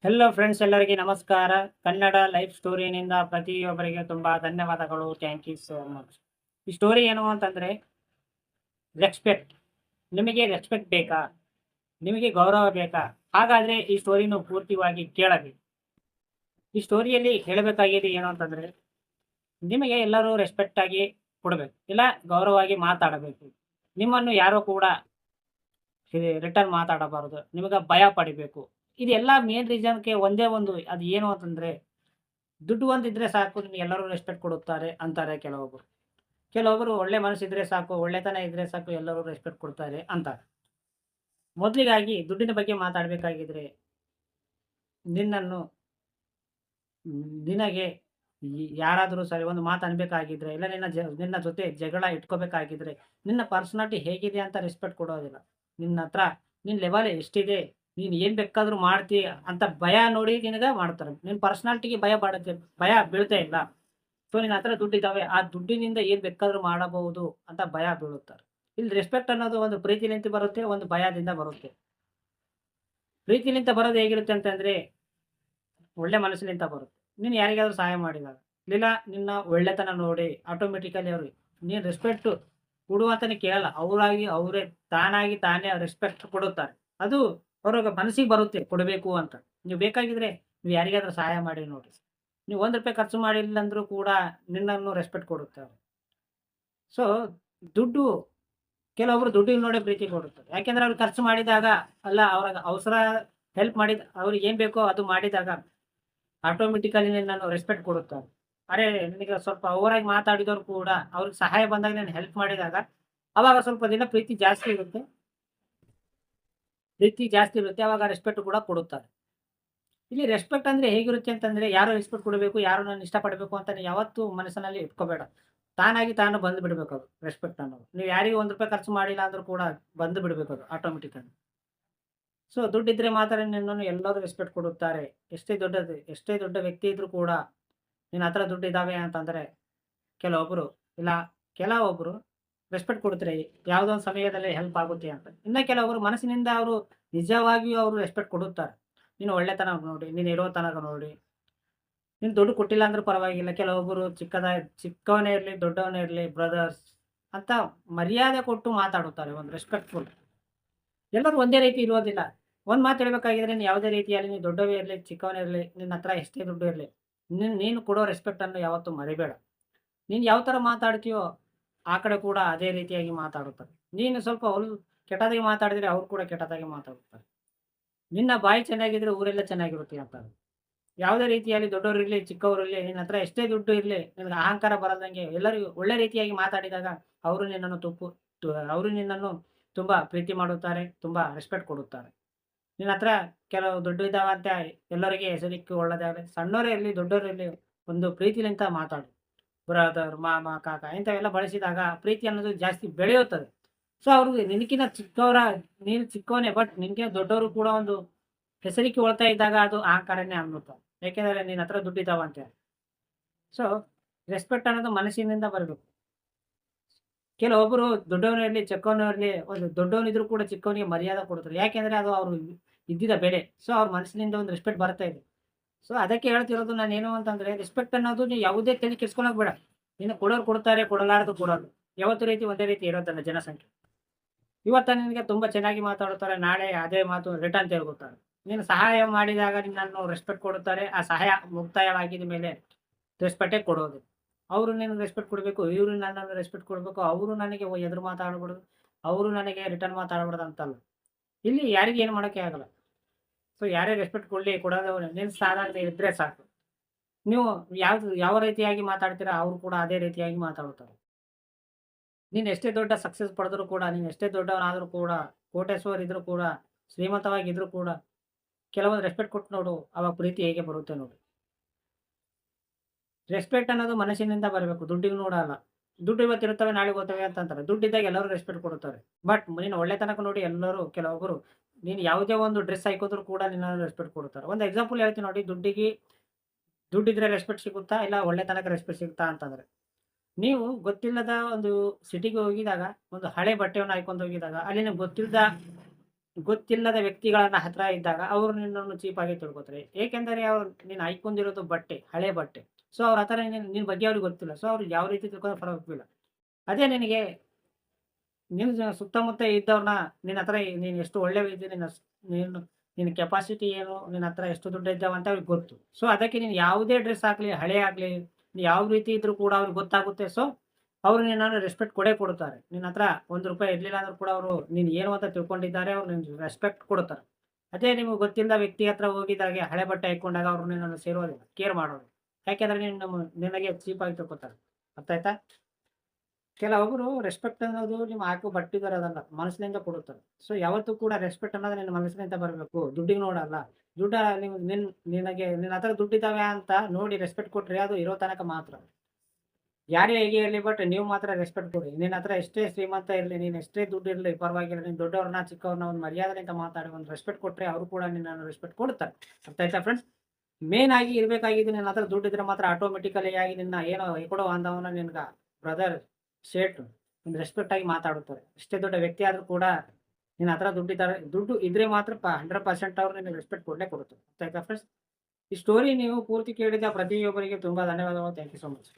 Hello friends, ಎಲ್ಲರಿಗೆ ನಮಸ್ಕಾರ. Kannada life ಸ್ಟೋರಿನಿಂದ ಪ್ರತಿಯೊಬ್ಬರಿಗೆ ತುಂಬಾ ಧನ್ಯವಾದಗಳು. Thank you so much. ಈ ಸ್ಟೋರಿ ಏನು ಅಂತಂದ್ರೆ, ರೆಸ್ಪೆಕ್ಟ್. ನಿಮಗೆ ರೆಸ್ಪೆಕ್ಟ್ ಬೇಕಾ? ನಿಮಗೆ ಗೌರವ ಬೇಕಾ? ಹಾಗಾದ್ರೆ ಈ ಸ್ಟೋರಿನ ಪೂರ್ತಿಯಾಗಿ ಕೇಳಬೇಕು. ಈ ಸ್ಟೋರಿಯಲ್ಲಿ ಹೇಳಬೇಕಾಗಿದೆ ಏನು ಅಂತಂದ್ರೆ, ನಿಮಗೆ ಎಲ್ಲರೂ ರೆಸ್ಪೆಕ್ಟ್ ಆಗಿ ಕೊಡಬೇಕು, ಇಲ್ಲ ಗೌರವವಾಗಿ ಮಾತಾಡಬೇಕು. ನಿಮ್ಮನ್ನು ಯಾರು ಕೂಡ ರಿಟರ್ನ್ ಮಾತಾಡಬಾರದು. ನಿಮಗೆ ಭಯ ಪಡಿಬೇಕು. ಇದೆಲ್ಲ ಮೇನ್ ರೀಸನ್‌ಗೆ ಒಂದೇ ಒಂದು, ಅದು ಏನು ಅಂತಂದ್ರೆ, ದುಡ್ಡು ಒಂದಿದ್ರೆ ಸಾಕು, ನಿಮ್ಗೆ ಎಲ್ಲರೂ ರೆಸ್ಪೆಕ್ಟ್ ಕೊಡುತ್ತಾರೆ ಅಂತಾರೆ ಕೆಲವೊಬ್ರು. ಕೆಲವೊಬ್ರು ಒಳ್ಳೆ ಮನಸ್ಸಿದ್ರೆ ಸಾಕು, ಒಳ್ಳೆತನ ಇದ್ರೆ ಸಾಕು, ಎಲ್ಲರೂ ರೆಸ್ಪೆಕ್ಟ್ ಕೊಡ್ತಾರೆ ಅಂತಾರೆ. ಮೊದಲಿಗಾಗಿ ದುಡ್ಡಿನ ಬಗ್ಗೆ ಮಾತಾಡಬೇಕಾಗಿದ್ರೆ, ನಿನ್ನನ್ನು ನಿನಗೆ ಯಾರಾದರೂ ಸರಿ ಒಂದು ಮಾತು ಅನ್ಬೇಕಾಗಿದ್ರೆ, ಇಲ್ಲ ನಿನ್ನ ಜೊತೆ ಜಗಳ ಇಟ್ಕೋಬೇಕಾಗಿದ್ರೆ, ನಿನ್ನ ಪರ್ಸನಾಲಿಟಿ ಹೇಗಿದೆ ಅಂತ ರೆಸ್ಪೆಕ್ಟ್ ಕೊಡೋದಿಲ್ಲ. ನಿನ್ನತ್ರ ನಿನ್ನ ಲೆವೆಲ್ ಎಷ್ಟಿದೆ, ನೀನು ಏನು ಬೇಕಾದ್ರೂ ಮಾಡ್ತೀಯ ಅಂತ ಭಯ ನೋಡಿ ನಿನಗೆ ಮಾಡ್ತಾರೆ. ನಿನ್ನ ಪರ್ಸನಾಲಿಟಿಗೆ ಭಯ ಬೀಳ್ತಾ ಇಲ್ಲ. ಸೊ ನಿನ್ನ ಹತ್ರ ದುಡ್ಡಿದ್ದಾವೆ, ಆ ದುಡ್ಡಿನಿಂದ ಏನು ಬೇಕಾದ್ರೂ ಮಾಡಬಹುದು ಅಂತ ಭಯ ಬೀಳುತ್ತಾರೆ. ಇಲ್ಲಿ ರೆಸ್ಪೆಕ್ಟ್ ಅನ್ನೋದು ಒಂದು ಪ್ರೀತಿಲಿಂದ ಬರುತ್ತೆ, ಒಂದು ಭಯದಿಂದ ಬರುತ್ತೆ. ಪ್ರೀತಿಲಿಂದ ಬರೋದು ಹೇಗಿರುತ್ತೆ ಅಂತಂದ್ರೆ, ಒಳ್ಳೆ ಮನಸ್ಸಿನಿಂದ ಬರುತ್ತೆ. ನೀನು ಯಾರಿಗಾದ್ರೂ ಸಹಾಯ ಮಾಡಿದಾಗ, ಇಲ್ಲ ನಿನ್ನ ಒಳ್ಳೆತನ ನೋಡಿ ಆಟೋಮೆಟಿಕಲಿ ಅವ್ರಿಗೆ ನೀನು ರೆಸ್ಪೆಕ್ಟ್ ಕೊಡು ಅಂತಾನೆ ಕೇಳಲ್ಲ. ಅವರೇ ತಾನಾಗಿ ತಾನೇ ರೆಸ್ಪೆಕ್ಟ್ ಕೊಡುತ್ತಾರೆ. ಅದು ಅವ್ರಿಗೆ ಮನಸ್ಸಿಗೆ ಬರುತ್ತೆ ಕೊಡಬೇಕು ಅಂತ. ನೀವು ಬೇಕಾಗಿದ್ರೆ ನೀವು ಯಾರಿಗಾದ್ರೂ ಸಹಾಯ ಮಾಡಿ ನೋಡಿ. ನೀವು ₹1 ಖರ್ಚು ಮಾಡಿಲ್ಲ ಅಂದ್ರೂ ಕೂಡ ನಿನ್ನನ್ನು ರೆಸ್ಪೆಕ್ಟ್ ಕೊಡುತ್ತಾರೆ. ಸೊ ದುಡ್ಡು, ಕೆಲವೊಬ್ರು ದುಡ್ಡಿಗೆ ನೋಡೇ ಪ್ರೀತಿ ಕೊಡುತ್ತಾರೆ. ಯಾಕೆಂದ್ರೆ ಅವ್ರು ಖರ್ಚು ಮಾಡಿದಾಗ, ಅಲ್ಲ ಅವ್ರಿಗೆ ಅವಸರ ಹೆಲ್ಪ್ ಮಾಡಿದ ಅವ್ರಿಗೆ ಏನು ಬೇಕೋ ಅದು ಮಾಡಿದಾಗ ಆಟೋಮೆಟಿಕಲಿ ನಿನ್ನನ್ನು ರೆಸ್ಪೆಕ್ಟ್ ಕೊಡುತ್ತಾರೆ. ಅರೆ ನಿನಗೆ ಸ್ವಲ್ಪ ಓವರಾಗಿ ಮಾತಾಡಿದವರು ಕೂಡ ಅವ್ರಿಗೆ ಸಹಾಯ ಬಂದಾಗ ನೀನು ಹೆಲ್ಪ್ ಮಾಡಿದಾಗ, ಅವಾಗ ಸ್ವಲ್ಪ ದಿನ ಪ್ರೀತಿ ಜಾಸ್ತಿ ಇರುತ್ತೆ. ಅವಾಗ ರೆಸ್ಪೆಕ್ಟ್ ಕೂಡ ಕೊಡುತ್ತಾರೆ. ಇಲ್ಲಿ ರೆಸ್ಪೆಕ್ಟ್ ಅಂದ್ರೆ ಹೇಗಿರುತ್ತೆ ಅಂತಂದ್ರೆ, ಯಾರು ರೆಸ್ಪೆಕ್ಟ್ ಕೊಡಬೇಕು, ಯಾರು ನನ್ನ ಇಷ್ಟಪಡಬೇಕು ಅಂತ ನೀ ಯಾವತ್ತೂ ಮನಸ್ಸಿನಲ್ಲಿ ಇಟ್ಕೋಬೇಡ. ತಾನಾಗಿ ತಾನು ಬಂದು ಬಿಡಬೇಕದು ರೆಸ್ಪೆಕ್ಟ್ ಅನ್ನೋದು. ನೀವು ಯಾರಿಗೂ ₹1 ಖರ್ಚು ಮಾಡಿಲ್ಲ ಅಂದ್ರೂ ಕೂಡ ಬಂದು ಬಿಡಬೇಕದು ಆಟೋಮೆಟಿಕಲಿ. ಸೊ ದುಡ್ಡಿದ್ರೆ ಮಾತ್ರ ನಿನ್ನನ್ನು ಎಲ್ಲರೂ ರೆಸ್ಪೆಕ್ಟ್ ಕೊಡುತ್ತಾರೆ. ಎಷ್ಟೇ ದೊಡ್ಡ ವ್ಯಕ್ತಿ ಇದ್ರೂ ಕೂಡ ನಿನ್ನ ಹತ್ರ ದುಡ್ಡಿದ್ದಾವೆ ಅಂತಂದ್ರೆ, ಕೆಲವೊಬ್ರು ಇಲ್ಲ ಕೆಲವೊಬ್ರು ರೆಸ್ಪೆಕ್ಟ್ ಕೊಡ್ತಾರೆ. ಯಾವುದೋ ಒಂದು ಸಮಯದಲ್ಲಿ ಹೆಲ್ಪ್ ಆಗುತ್ತೆ ಅಂತ. ಇನ್ನು ಕೆಲವೊಬ್ರು ಮನಸ್ಸಿನಿಂದ ಅವರು ನಿಜವಾಗಿಯೂ ಅವರು ರೆಸ್ಪೆಕ್ಟ್ ಕೊಡುತ್ತಾರೆ. ನೀನು ಒಳ್ಳೆತನ ನೋಡಿ, ನೀನು ಇರೋ ತನಕ ನೋಡಿ. ನೀನು ದುಡ್ಡು ಕೊಟ್ಟಿಲ್ಲ ಅಂದ್ರೂ ಪರವಾಗಿಲ್ಲ. ಕೆಲವೊಬ್ಬರು ಚಿಕ್ಕವನೇ ಇರಲಿ, ದೊಡ್ಡವನೇ ಇರಲಿ, ಬ್ರದರ್ಸ್ ಅಂತ ಮರ್ಯಾದೆ ಕೊಟ್ಟು ಮಾತಾಡುತ್ತಾರೆ. ಒಂದು ರೆಸ್ಪೆಕ್ಟ್‌ಫುಲ್. ಎಲ್ಲರೂ ಒಂದೇ ರೀತಿ ಇರೋದಿಲ್ಲ. ಒಂದು ಮಾತು ಹೇಳ್ಬೇಕಾಗಿದ್ರೆ, ನೀನು ಯಾವುದೇ ರೀತಿಯಲ್ಲಿ ನೀನು ದೊಡ್ಡವೇ ಇರಲಿ, ಚಿಕ್ಕವನೇ ಇರಲಿ, ನಿನ್ನ ಹತ್ರ ಎಷ್ಟೇ ದುಡ್ಡು ಇರಲಿ, ನೀನು ಕೊಡೋ ರೆಸ್ಪೆಕ್ಟನ್ನು ಯಾವತ್ತೂ ಮರಿಬೇಡ. ನೀನು ಯಾವ ಥರ ಮಾತಾಡ್ತೀಯೋ, ಆ ಕಡೆ ಕೂಡ ಅದೇ ರೀತಿಯಾಗಿ ಮಾತಾಡುತ್ತಾರೆ. ನೀನು ಸ್ವಲ್ಪ ಕೆಟ್ಟದಾಗಿ ಮಾತಾಡಿದ್ರೆ ಅವ್ರು ಕೂಡ ಕೆಟ್ಟದಾಗಿ ಮಾತಾಡುತ್ತಾರೆ. ನಿನ್ನ ಬಾಯಿ ಚೆನ್ನಾಗಿದ್ರೆ ಊರೆಲ್ಲ ಚೆನ್ನಾಗಿರುತ್ತೆ ಅಂತಾರೆ. ಯಾವುದೇ ರೀತಿಯಲ್ಲಿ ದೊಡ್ಡವರಿರಲಿ, ಚಿಕ್ಕವರಿರಲಿ, ನಿನ್ನ ಹತ್ರ ಎಷ್ಟೇ ದುಡ್ಡು ಇರಲಿ, ನಿನಗೆ ಅಹಂಕಾರ ಬರದಂಗೆ ಎಲ್ಲರಿಗೂ ಒಳ್ಳೆ ರೀತಿಯಾಗಿ ಮಾತಾಡಿದಾಗ, ಅವರು ನಿನ್ನನ್ನು ಅವರು ನಿನ್ನನ್ನು ತುಂಬಾ ಪ್ರೀತಿ ಮಾಡುತ್ತಾರೆ, ತುಂಬಾ ರೆಸ್ಪೆಕ್ಟ್ ಕೊಡುತ್ತಾರೆ. ನಿನ್ನ ಹತ್ರ ಕೆಲವು ದುಡ್ಡು ಇದ್ದಾವೆ ಅಂತ ಎಲ್ಲರಿಗೆ ಹೆಸರಿಕ್ಕಿ ಸಣ್ಣವರೇ ಇರಲಿ, ದೊಡ್ಡವರೇ ಇರಲಿ, ಒಂದು ಪ್ರೀತಿಲಿಂದ ಮಾತಾಡು. ಬ್ರದರ್, ಮಾಮ, ಕಾಕ ಇಂಥವೆಲ್ಲ ಬಳಸಿದಾಗ ಪ್ರೀತಿ ಅನ್ನೋದು ಜಾಸ್ತಿ ಬೆಳೆಯುತ್ತದೆ. ಸೊ ಅವ್ರಿಗೆ ನಿನಕಿಂತ ನೀನು ಚಿಕ್ಕವನೇ, ಬಟ್ ನಿನಗಿಂತ ದೊಡ್ಡವರು ಕೂಡ ಒಂದು ಹೆಸರಿಕೆ ಹೊಳ್ತಾ ಇದ್ದಾಗ ಅದು ಅಹಂಕಾರನೇ ಆಗ್ಬಿಡುತ್ತೆ. ಯಾಕೆಂದ್ರೆ ನಿನ್ನ ಹತ್ರ ದುಡ್ಡಿದ್ದಾವ ಅಂತೇಳಿ. ಸೊ ರೆಸ್ಪೆಕ್ಟ್ ಅನ್ನೋದು ಮನಸ್ಸಿನಿಂದ ಬರಬೇಕು. ಕೆಲವೊಬ್ಬರು ದೊಡ್ಡವನೇ ಇರಲಿ, ಚಿಕ್ಕವನೇ ಇರಲಿ, ಒಂದು ದೊಡ್ಡವನಿದ್ರು ಕೂಡ ಚಿಕ್ಕವನಿಗೆ ಮರ್ಯಾದೆ ಕೊಡ್ತಾರೆ. ಯಾಕೆಂದ್ರೆ ಅದು ಅವರು ಇದ್ದಿದ್ದ ಬೆಲೆ. ಸೊ ಅವ್ರ ಮನಸ್ಸಿನಿಂದ ಒಂದು ರೆಸ್ಪೆಕ್ಟ್ ಬರ್ತಾ ಇದೆ. ಸೊ ಅದಕ್ಕೆ ಹೇಳ್ತಿರೋದು ನಾನೇನು ಅಂತಂದ್ರೆ, ರೆಸ್ಪೆಕ್ಟ್ ಅನ್ನೋದು ನೀವು ಯಾವುದೇ ತಲೆ ಕೆಡಿಸ್ಕೊಳ್ಳೋಕೆ ಬೇಡ. ನಿನಗೆ ಕೊಡೋರು ಕೊಡ್ತಾರೆ, ಕೊಡಲಾರದು ಕೊಡೋರು. ಯಾವತ್ತೂ ಒಂದೇ ರೀತಿ ಇರೋದಲ್ಲ ಜನಸಂಖ್ಯೆ. ಇವತ್ತು ನಿನಗೆ ತುಂಬಾ ಚೆನ್ನಾಗಿ ಮಾತಾಡುತ್ತಾರೆ, ನಾಳೆ ಅದೇ ಮಾತು ರಿಟರ್ನ್ ತಿರುಗುತ್ತಾರೆ. ನೀನು ಸಹಾಯ ಮಾಡಿದಾಗ ನಿನ್ನನ್ನು ರೆಸ್ಪೆಕ್ಟ್ ಕೊಡುತ್ತಾರೆ. ಆ ಸಹಾಯ ಮುಕ್ತಾಯವಾಗಿದ ಮೇಲೆ ರೆಸ್ಪೆಕ್ಟೇ ಕೊಡೋದು. ಅವರು ನಿನಗೆ ರೆಸ್ಪೆಕ್ಟ್ ಕೊಡಬೇಕು, ಇವರು ನನ್ನನ್ನು ರೆಸ್ಪೆಕ್ಟ್ ಕೊಡಬೇಕು, ಅವರು ನನಗೆ ಎದುರು ಮಾತಾಡಬಾರ್ದು, ಅವರು ನನಗೆ ರಿಟರ್ನ್ ಮಾತಾಡಬಾರ್ದು ಅಂತಲ್ಲ. ಇಲ್ಲಿ ಯಾರಿಗೂ ಏನು ಮಾಡೋಕ್ಕೆ ಆಗಲ್ಲ. ಸೊ ಯಾರೇ ರೆಸ್ಪೆಕ್ಟ್ ಕೊಡಲಿ ಕೊಡೋದವ್ರು ನಿನ್ನ ಸ್ಥಾನದಲ್ಲಿ ಇದ್ರೆ ಸಾಕು. ನೀವು ಯಾವ ರೀತಿಯಾಗಿ ಮಾತಾಡ್ತೀರಾ, ಅವರು ಕೂಡ ಅದೇ ರೀತಿಯಾಗಿ ಮಾತಾಡುತ್ತಾರೆ. ನೀನು ಎಷ್ಟೇ ದೊಡ್ಡ ಸಕ್ಸಸ್ ಪಡೆದರೂ ಕೂಡ, ನೀನು ಎಷ್ಟೇ ದೊಡ್ಡವನಾದರೂ ಕೂಡ, ಕೋಟೇಶ್ವರ ಕೂಡ, ಶ್ರೀಮಂತವಾಗಿದ್ರೂ ಕೂಡ, ಕೆಲವೊಂದು ರೆಸ್ಪೆಕ್ಟ್ ಕೊಟ್ಟು ನೋಡು, ಅವಾಗ ಪ್ರೀತಿ ಹೇಗೆ ಬರುತ್ತೆ ನೋಡು. ರೆಸ್ಪೆಕ್ಟ್ ಅನ್ನೋದು ಮನಸ್ಸಿನಿಂದ ಬರಬೇಕು, ದುಡ್ಡಿಗೆ ನೋಡಲ್ಲ. ದುಡ್ಡು ಇವತ್ತಿರುತ್ತವೆ, ನಾಳೆ ಹೋಗ್ತವೆ ಅಂತಂತಾರೆ. ದುಡ್ಡಿದ್ದಾಗ ಎಲ್ಲರೂ ರೆಸ್ಪೆಕ್ಟ್ ಕೊಡುತ್ತಾರೆ. ಬಟ್ ನೀನು ಒಳ್ಳೆತನಕ ನೋಡಿ ಎಲ್ಲರೂ, ಕೆಲವೊಬ್ಬರು ನೀನು ಯಾವುದೇ ಒಂದು ಡ್ರೆಸ್ ಹಾಕಿದ್ರು ಕೂಡ ನಿನ್ನನ್ನು ರೆಸ್ಪೆಕ್ಟ್ ಕೊಡುತ್ತಾರೆ. ಒಂದು ಎಕ್ಸಾಂಪಲ್ ಹೇಳ್ತೀನಿ ನೋಡಿ, ದುಡ್ಡಿದ್ರೆ ರೆಸ್ಪೆಕ್ಟ್ ಸಿಗುತ್ತಾ? ಇಲ್ಲ ಒಳ್ಳೆತನಕ ರೆಸ್ಪೆಕ್ಟ್ ಸಿಗುತ್ತಾ ಅಂತಂದ್ರೆ, ನೀವು ಗೊತ್ತಿಲ್ಲದ ಒಂದು ಸಿಟಿಗೆ ಹೋಗಿದಾಗ, ಒಂದು ಹಳೆ ಬಟ್ಟೆಯನ್ನು ಹಾಯ್ಕೊಂಡು ಹೋಗಿದಾಗ, ಅಲ್ಲಿ ನಿಮ್ಗೆ ಗೊತ್ತಿಲ್ಲದ ವ್ಯಕ್ತಿಗಳನ್ನ ಹತ್ರ ಇದ್ದಾಗ ಅವರು ನಿನ್ನನ್ನು ಚೀಪ್ ಆಗಿ ತಿಳ್ಕೊತಾರೆ. ಏಕೆಂದರೆ ಅವ್ರು ನೀನು ಹಾಯ್ಕೊಂಡಿರೋದು ಬಟ್ಟೆ, ಹಳೆ ಬಟ್ಟೆ. ಸೊ, ಅವ್ರ ಹತ್ರ ನಿನ್ನ ಬಗ್ಗೆ ಅವ್ರಿಗೆ ಗೊತ್ತಿಲ್ಲ. ಸೊ, ಅವ್ರು ಯಾವ ರೀತಿ ತಿಳ್ಕೊಂಡ್ರು ಪರವಾಗಿಲ್ಲ. ಅದೇ ನಿನಗೆ ನಿನ್ನ ಸುತ್ತಮುತ್ತ ಇದ್ದವ್ರನ್ನ ನಿನ್ನ ಹತ್ರ ನೀನು ಎಷ್ಟು ಒಳ್ಳೆ ವ್ಯಕ್ತಿ, ನೀನು ನಿನ್ನ ಕೆಪಾಸಿಟಿ ಏನು, ನಿನ್ನ ಹತ್ರ ಎಷ್ಟು ದುಡ್ಡು ಇದ್ದಾವೆ ಅಂತ ಅವ್ರಿಗೆ ಗೊತ್ತು. ಸೊ, ಅದಕ್ಕೆ ನೀನು ಯಾವುದೇ ಡ್ರೆಸ್ ಹಾಕ್ಲಿ, ಹಳೆ ಆಗ್ಲಿ, ನೀ ಯಾವ ರೀತಿ ಇದ್ರೂ ಕೂಡ ಅವ್ರಿಗೆ ಗೊತ್ತಾಗುತ್ತೆ. ಸೊ, ಅವರು ನಿನ್ನನ್ನು ರೆಸ್ಪೆಕ್ಟ್ ಕೊಡೇ ಕೊಡುತ್ತಾರೆ. ನಿನ್ನ ಹತ್ರ ₹1 ಇರ್ಲಿಲ್ಲ ಅಂದ್ರೂ ಕೂಡ ಅವರು ನೀನು ಏನು ಅಂತ ತಿಳ್ಕೊಂಡಿದ್ದಾರೆ, ಅವ್ರು ನಿನ್ಗೆ ರೆಸ್ಪೆಕ್ಟ್ ಕೊಡುತ್ತಾರೆ. ಅದೇ ನಿಮಗೆ ಗೊತ್ತಿಲ್ಲದ ವ್ಯಕ್ತಿ ಹತ್ರ ಹೋಗಿದ್ದಾಗೆ ಹಳೆ ಬಟ್ಟೆ ಹಾಕ್ಕೊಂಡಾಗ ಅವರು ನಿನ್ನನ್ನು ಸೇರೋದಿಲ್ಲ, ಕೇರ್ ಮಾಡೋದು. ಯಾಕೆಂದ್ರೆ ನಿನಗೆ ಚೀಪ್ ಆಗಿ ತಿಳ್ಕೊತಾರೆ. ಅರ್ಥ ಆಯ್ತಾ? ಕೆಲವೊಬ್ಬರು ರೆಸ್ಪೆಕ್ಟ್ ಅನ್ನೋದು ನೀವು ಹಾಕೋ ಬಟ್ಟಿದರದಲ್ಲ, ಮನಸ್ಸಿನಿಂದ ಕೊಡುತ್ತಾರೆ. ಸೊ, ಯಾವತ್ತೂ ಕೂಡ ರೆಸ್ಪೆಕ್ಟ್ ಅನ್ನೋದು ನಿನ್ನ ಮನಸ್ಸಿನಿಂದ ಬರಬೇಕು. ದುಡ್ಡಿಗೆ ನೋಡಲ್ಲ. ದುಡ್ಡ ನೀವು ನಿನಗೆ ನಿನ್ನ ಹತ್ರ ದುಡ್ಡಿದ್ದಾವೆ ಅಂತ ನೋಡಿ ರೆಸ್ಪೆಕ್ಟ್ ಕೊಟ್ರೆ ಅದು ಇರೋ ತನಕ ಮಾತ್ರ. ಯಾರೇ ಹೇಗೆ ಇರಲಿ, ಬಟ್ ನೀವು ಮಾತ್ರ ರೆಸ್ಪೆಕ್ಟ್ ಕೊಡಿ. ನಿನ್ನ ಹತ್ರ ಎಷ್ಟೇ ಶ್ರೀಮಂತ ಇರಲಿ, ನೀನು ಎಷ್ಟೇ ದುಡ್ಡು ಇರಲಿ ಪರವಾಗಿಲ್ಲ. ನೀನು ದೊಡ್ಡವ್ರನ್ನ, ಚಿಕ್ಕವ್ರನ್ನ ಒಂದು ಮರ್ಯಾದೆಯಿಂದ ಮಾತಾಡಿ ಒಂದು ರೆಸ್ಪೆಕ್ಟ್ ಕೊಟ್ರೆ ಅವರು ಕೂಡ ನಿನ್ನನ್ನು ರೆಸ್ಪೆಕ್ಟ್ ಕೊಡುತ್ತಾರೆ. ಅರ್ಥ ಆಯ್ತಾ ಫ್ರೆಂಡ್ಸ್? ಮೇನ್ ಆಗಿ ಇರಬೇಕಾಗಿದ್ದು ನಿನ್ನ ಹತ್ರ ದುಡ್ಡಿದ್ರೆ ಮಾತ್ರ ಆಟೋಮೆಟಿಕಲಿ ಆಗಿ ನಿನ್ನ ಏನೋ ಕೊಡೋ ಅಂದವನ ನಿನ್ಗ ಬ್ರದರ್, ಶೇಟ್ ಒಂದು ರೆಸ್ಪೆಕ್ಟ್ ಆಗಿ ಮಾತಾಡುತ್ತಾರೆ. ಎಷ್ಟೇ ದೊಡ್ಡ ವ್ಯಕ್ತಿ ಆದ್ರೂ ಕೂಡ ನಿನ್ನ ಹತ್ರ ದುಡ್ಡು ಇದ್ರೆ ಮಾತ್ರ 100% ಅವ್ರು ನಿನಗೆ ರೆಸ್ಪೆಕ್ಟ್ ಕೊಡಲೇ ಕೊಡುತ್ತಾರೆ. ಅರ್ಥ ಆಯ್ತಾ ಫ್ರೆಂಡ್ಸ್? ಈ ಸ್ಟೋರಿ ನೀವು ಪೂರ್ತಿ ಕೇಳಿದ ಪ್ರತಿಯೊಬ್ಬರಿಗೆ ತುಂಬಾ ಧನ್ಯವಾದಗಳು. Thank you so much.